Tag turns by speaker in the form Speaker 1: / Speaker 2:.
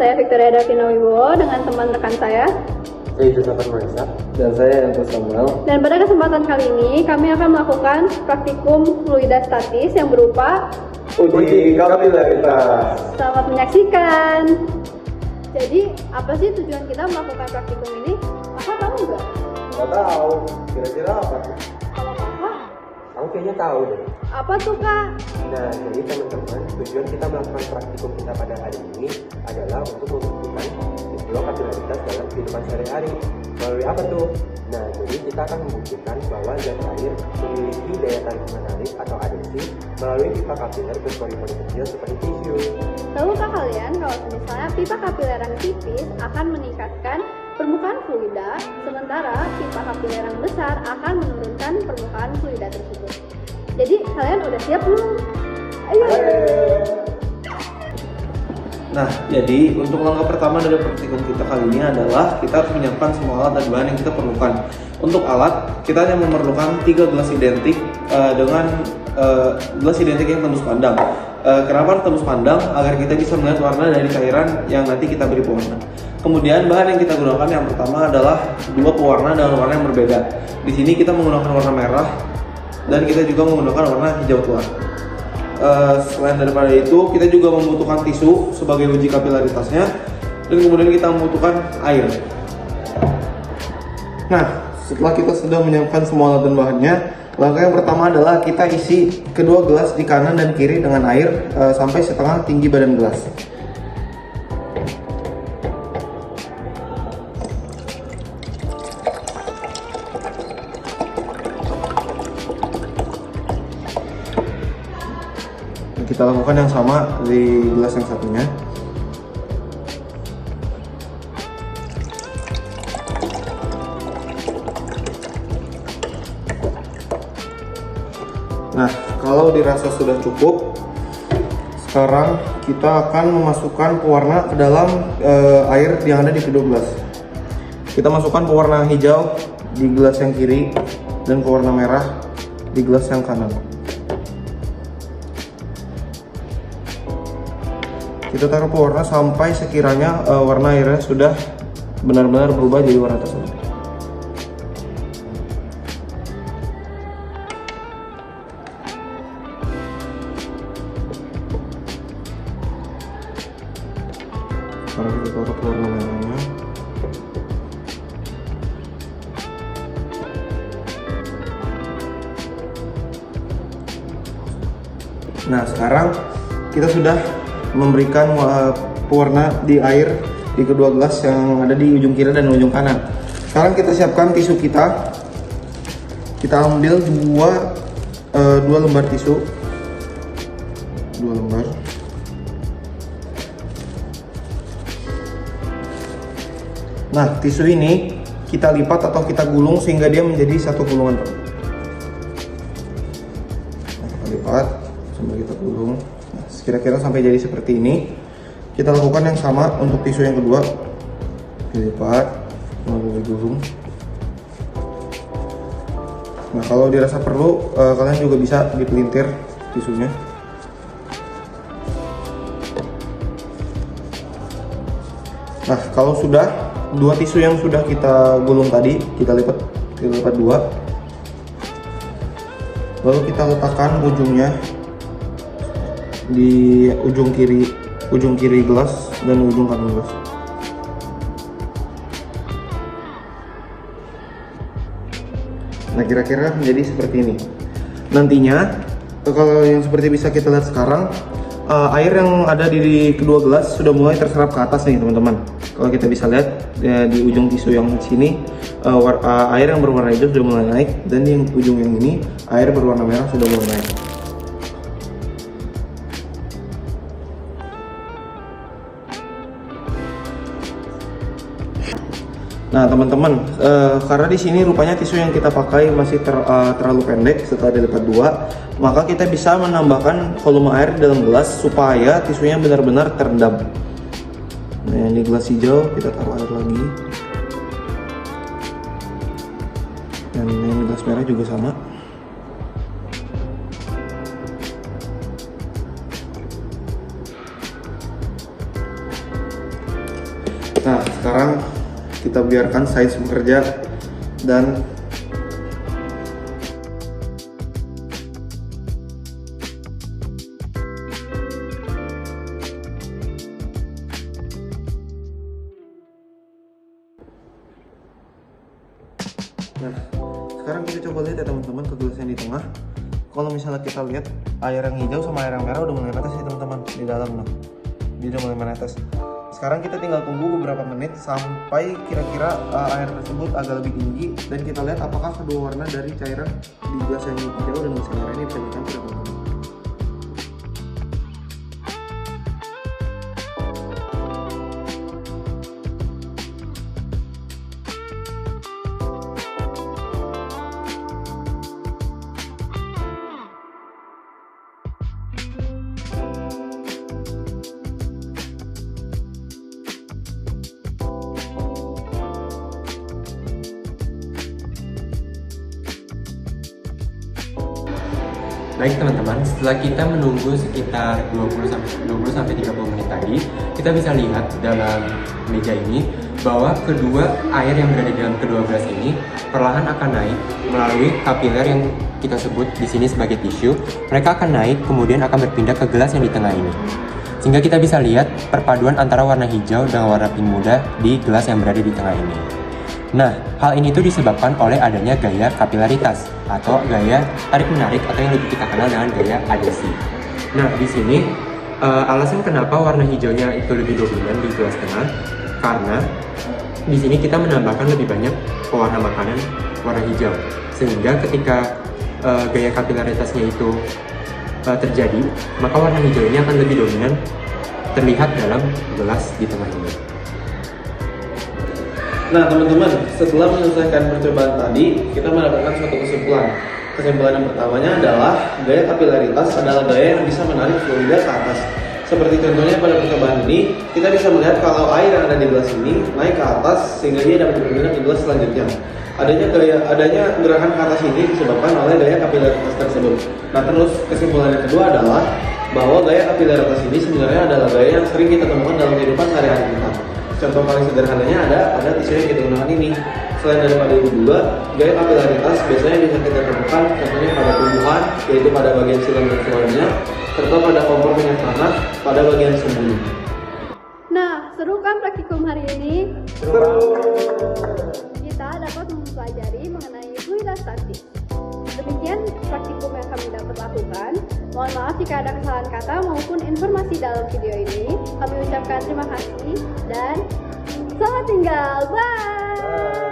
Speaker 1: saya Victoria Davina Wibowo dengan teman rekan saya.
Speaker 2: Saya Joseph Maisa.
Speaker 3: Dan saya Yanto Samuel.
Speaker 1: Dan pada kesempatan kali ini kami akan melakukan praktikum fluida statis yang berupa
Speaker 3: Uji kapilaritas.
Speaker 1: selamat menyaksikan. Jadi apa sih tujuan kita melakukan praktikum ini? Kakak tahu nggak?
Speaker 3: Nggak tahu. Kira-kira apa tuh?
Speaker 1: Kalau kakak,
Speaker 2: Aku kayaknya tahu deh.
Speaker 1: apa tuh kak?
Speaker 2: Nah, jadi teman-teman, tujuan kita melakukan praktikum kita pada hari ini adalah untuk membuktikan fisiologi kapilaritas dalam kehidupan sehari-hari. Melalui apa tuh? Nah, jadi kita akan membuktikan bahwa zat air memiliki daya tarik menarik atau adhesi melalui pipa kapiler berpori-pori kecil seperti tisu.
Speaker 1: Tahukah kalian kalau misalnya pipa kapiler yang tipis akan meningkatkan permukaan fluida, sementara pipa kapiler yang besar akan menurunkan permukaan fluida tersebut. Jadi kalian udah siap belum? Ayo!
Speaker 4: Nah, jadi untuk langkah pertama dari praktikum kita kali ini adalah kita harus menyiapkan semua alat dan bahan yang kita perlukan. Untuk alat, kita hanya memerlukan 3 gelas identik dengan gelas identik yang tembus pandang. Kenapa harus tembus pandang? Agar kita bisa melihat warna dari cairan yang nanti kita beri pewarna. Kemudian bahan yang kita gunakan yang pertama adalah 2 pewarna dengan warna yang berbeda. Di sini kita menggunakan warna merah dan kita juga menggunakan warna hijau tua. Selain daripada itu, kita juga membutuhkan tisu sebagai uji kapilaritasnya, dan kemudian kita membutuhkan air. Nah, setelah kita sudah menyiapkan semua alat dan bahannya, langkah yang pertama adalah kita isi kedua gelas di kanan dan kiri dengan air sampai setengah tinggi badan gelas. Kita lakukan yang sama di gelas yang satunya. Nah, kalau dirasa sudah cukup, sekarang kita akan memasukkan pewarna ke dalam air yang ada di kedua gelas. Kita masukkan pewarna hijau di gelas yang kiri dan pewarna merah di gelas yang kanan. Kita taruh pewarna sampai sekiranya warna airnya sudah benar-benar berubah jadi warna tersebut. Sekarang kita taruh pewarna merahnya. Nah, sekarang kita sudah memberikan pewarna di air di kedua gelas yang ada di ujung kiri dan ujung kanan. Sekarang kita siapkan tisu kita. Kita ambil dua lembar tisu, 2 lembar. Nah, tisu ini kita lipat atau kita gulung sehingga dia menjadi satu gulungan. Nah, kita lipat sambil kita gulung. Kira-kira sampai jadi seperti ini. Kita lakukan yang sama untuk tisu yang kedua. Dilipat, lalu digulung. Nah, kalau dirasa perlu, kalian juga bisa dipelintir tisunya. Nah, kalau sudah 2 tisu yang sudah kita gulung tadi, kita lipat 2. Lalu kita letakkan ujungnya di ujung kiri gelas dan ujung kanan gelas. Nah, kira-kira menjadi seperti ini. Nantinya, kalau yang seperti bisa kita lihat sekarang, air yang ada di kedua gelas sudah mulai terserap ke atas nih, teman-teman. Kalau kita bisa lihat ya, di ujung tisu yang sini, air yang berwarna hijau sudah mulai naik, dan di ujung yang ini, air berwarna merah sudah mulai naik. Nah, teman-teman, karena di sini rupanya tisu yang kita pakai masih terlalu pendek setelah dilipat 2, maka kita bisa menambahkan volume air dalam gelas supaya tisunya benar-benar terendam. Nah, di gelas hijau kita taruh air lagi, dan yang gelas merah juga sama. sekarang kita biarkan Sains bekerja dan nah, sekarang kita coba lihat ya teman-teman ke gelas yang di tengah. Kalau misalnya kita lihat air yang hijau sama air yang merah udah mulai menetes ya teman-teman di dalam loh. Dia udah mulai menetes. Sekarang kita tinggal tunggu beberapa menit sampai kira-kira air tersebut agak lebih tinggi dan kita lihat apakah kedua warna dari cairan di gelas yang hijau dan gelas yang merah ini bisa dicampur ya teman-teman.
Speaker 2: Baik teman-teman, setelah kita menunggu sekitar 20-30 menit tadi, kita bisa lihat dalam meja ini bahwa kedua air yang berada di dalam kedua gelas ini perlahan akan naik melalui kapiler yang kita sebut di sini sebagai tisu. Mereka akan naik kemudian akan berpindah ke gelas yang di tengah ini. Sehingga kita bisa lihat perpaduan antara warna hijau dan warna pink muda di gelas yang berada di tengah ini. Nah, hal ini tuh disebabkan oleh adanya gaya kapilaritas atau gaya tarik-menarik atau yang lebih kita kenal dengan gaya adesi. Nah, di sini alasan kenapa warna hijaunya itu lebih dominan di gelas tengah karena di sini kita menambahkan lebih banyak pewarna makanan warna hijau, sehingga ketika gaya kapilaritasnya itu terjadi, maka warna hijau ini akan lebih dominan terlihat dalam gelas di tengah ini.
Speaker 4: Nah teman-teman, setelah menyelesaikan percobaan tadi, kita mendapatkan suatu kesimpulan. Kesimpulan yang pertamanya adalah gaya kapilaritas adalah gaya yang bisa menarik fluida ke atas. Seperti contohnya pada percobaan ini, kita bisa melihat kalau air yang ada di gelas ini naik ke atas sehingga dia dapat berpindah ke gelas selanjutnya. Adanya gerakan ke atas ini disebabkan oleh gaya kapilaritas tersebut. Nah terus kesimpulan yang kedua adalah bahwa gaya kapilaritas ini sebenarnya adalah gaya yang sering kita temukan dalam kehidupan sehari-hari kita. Contoh paling sederhananya ada pada tisu yang kita gunakan ini. Selain daripada itu juga, gaya kapilaritas biasanya bisa kita temukan contohnya pada tumbuhan, yaitu pada bagian silang dan floemnya, serta pada kompor minyak tanah pada bagian sumbunya.
Speaker 1: Nah, seru kan praktikum hari ini?
Speaker 3: Seru.
Speaker 1: Kita dapat mempelajari mengenai fluidostatis. Demikian praktikum yang kami dapat lakukan. Mohon maaf jika ada kesalahan kata maupun informasi dalam video ini. Kami ucapkan terima kasih dan selamat tinggal. Bye!